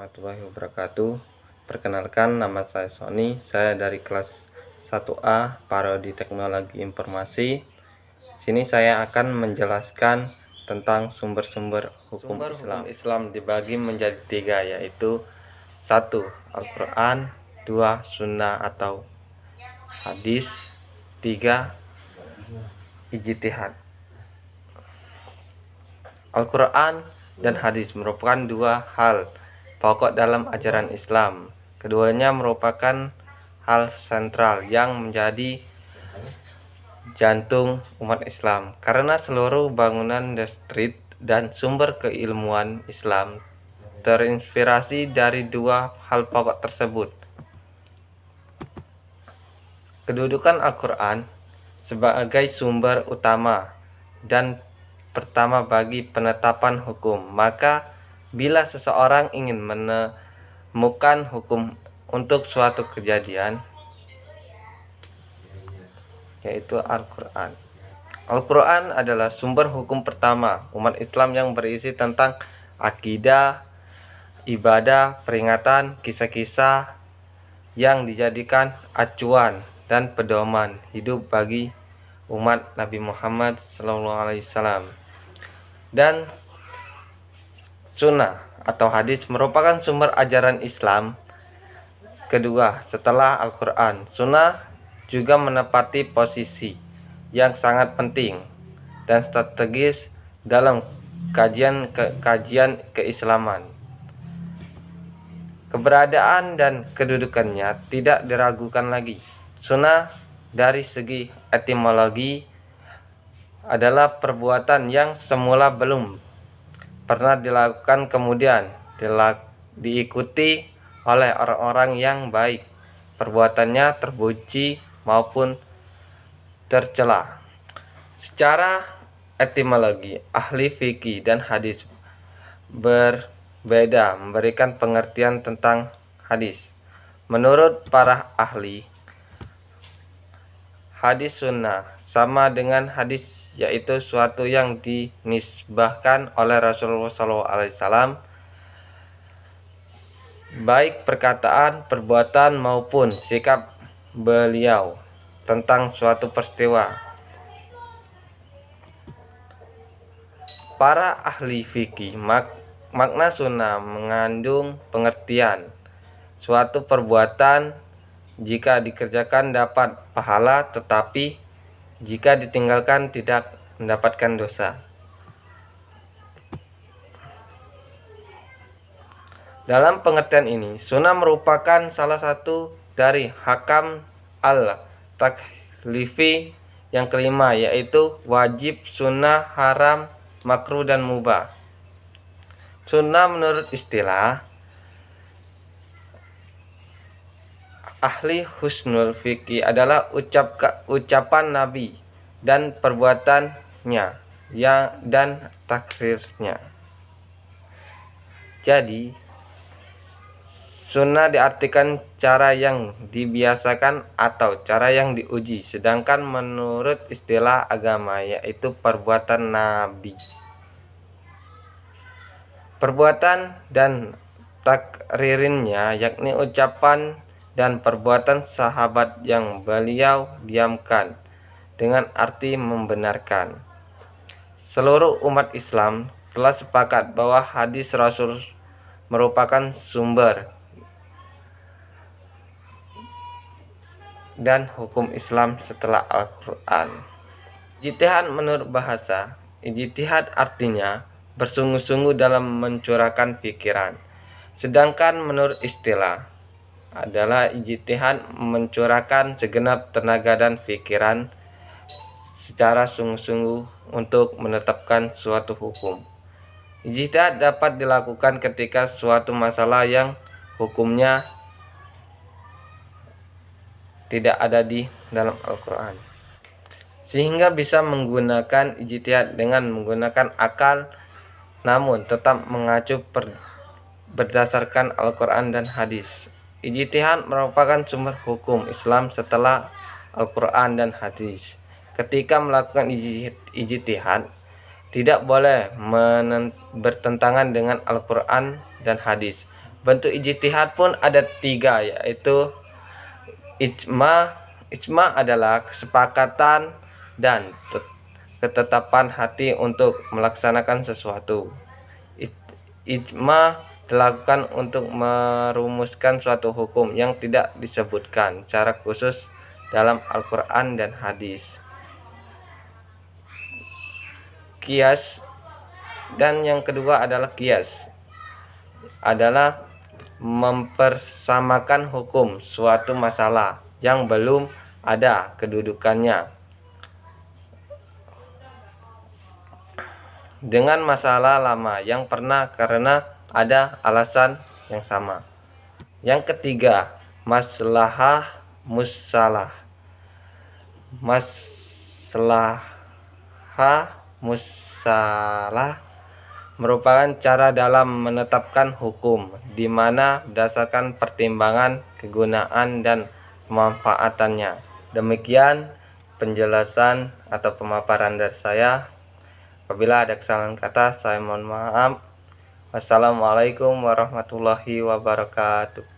warahmatullahi wabarakatuh. Perkenalkan, nama saya Sony. Saya dari kelas 1A Prodi Teknologi Informasi. Sini saya akan menjelaskan tentang sumber-sumber hukum Islam dibagi menjadi 3, yaitu 1. Al-Quran, 2. Sunnah atau hadis, 3. Ijtihad. Al-Quran dan hadis merupakan 2 hal pokok dalam ajaran Islam. Keduanya merupakan hal sentral yang menjadi jantung umat Islam, karena seluruh bangunan distrik dan sumber keilmuan Islam terinspirasi dari 2 hal pokok tersebut. Kedudukan Al-Quran sebagai sumber utama dan pertama bagi penetapan hukum, maka bila seseorang ingin menemukan hukum untuk suatu kejadian, yaitu Al-Quran. Al-Quran adalah sumber hukum pertama umat Islam yang berisi tentang akidah, ibadah, peringatan, kisah-kisah yang dijadikan acuan dan pedoman hidup bagi umat Nabi Muhammad SAW. Dan sunnah atau hadis merupakan sumber ajaran Islam kedua setelah Al-Quran. Sunnah juga menempati posisi yang sangat penting dan strategis dalam kajian keislaman. Keberadaan dan kedudukannya tidak diragukan lagi. Sunnah dari segi etimologi adalah perbuatan yang semula belum pernah dilakukan kemudian diikuti oleh orang-orang yang baik, perbuatannya terpuji maupun tercela. Secara etimologi, ahli fikih dan hadis berbeda memberikan pengertian tentang hadis. Menurut para ahli hadis, sunnah sama dengan hadis, yaitu suatu yang dinisbahkan oleh Rasulullah SAW, baik perkataan, perbuatan maupun sikap beliau tentang suatu peristiwa. Para ahli fikih, makna sunnah mengandung pengertian suatu perbuatan jika dikerjakan dapat pahala, tetapi jika ditinggalkan tidak mendapatkan dosa. Dalam pengertian ini, sunnah merupakan salah satu dari hakam al-taklifi yang kelima, yaitu wajib, sunnah, haram, makruh, dan mubah. Sunnah menurut istilah ahli husnul fikih adalah ucapan Nabi dan perbuatannya dan takrirnya. Jadi sunnah diartikan cara yang dibiasakan atau cara yang diuji, sedangkan menurut istilah agama yaitu perbuatan Nabi. Perbuatan dan takririnnya yakni ucapan dan perbuatan sahabat yang beliau diamkan dengan arti membenarkan. Seluruh umat Islam telah sepakat bahwa hadis Rasul merupakan sumber dan hukum Islam setelah Al-Quran. Ijtihad menurut bahasa, ijtihad artinya bersungguh-sungguh dalam mencurahkan pikiran. Sedangkan menurut istilah adalah ijtihad mencurahkan segenap tenaga dan pikiran secara sungguh-sungguh untuk menetapkan suatu hukum. Ijtihad dapat dilakukan ketika suatu masalah yang hukumnya tidak ada di dalam Al-Quran, sehingga bisa menggunakan ijtihad dengan menggunakan akal, namun tetap mengacu berdasarkan Al-Quran dan hadis. Ijtihad merupakan sumber hukum Islam setelah Al-Quran dan hadis. Ketika melakukan ijtihad, tidak boleh bertentangan dengan Al-Quran dan hadis. Bentuk ijtihad pun ada 3, yaitu ijma. Ijma adalah kesepakatan dan ketetapan hati untuk melaksanakan sesuatu. Ijma dilakukan untuk merumuskan suatu hukum yang tidak disebutkan secara khusus dalam Al-Quran dan hadis. Qiyas, dan yang kedua adalah qiyas, adalah mempersamakan hukum suatu masalah yang belum ada kedudukannya dengan masalah lama yang pernah karena ada alasan yang sama. Yang ketiga, maslahah musalah. Maslahah musalah merupakan cara dalam menetapkan hukum, di mana berdasarkan pertimbangan kegunaan dan pemanfaatannya. Demikian penjelasan atau pemaparan dari saya. Apabila ada kesalahan kata, saya mohon maaf. Wassalamualaikum warahmatullahi wabarakatuh.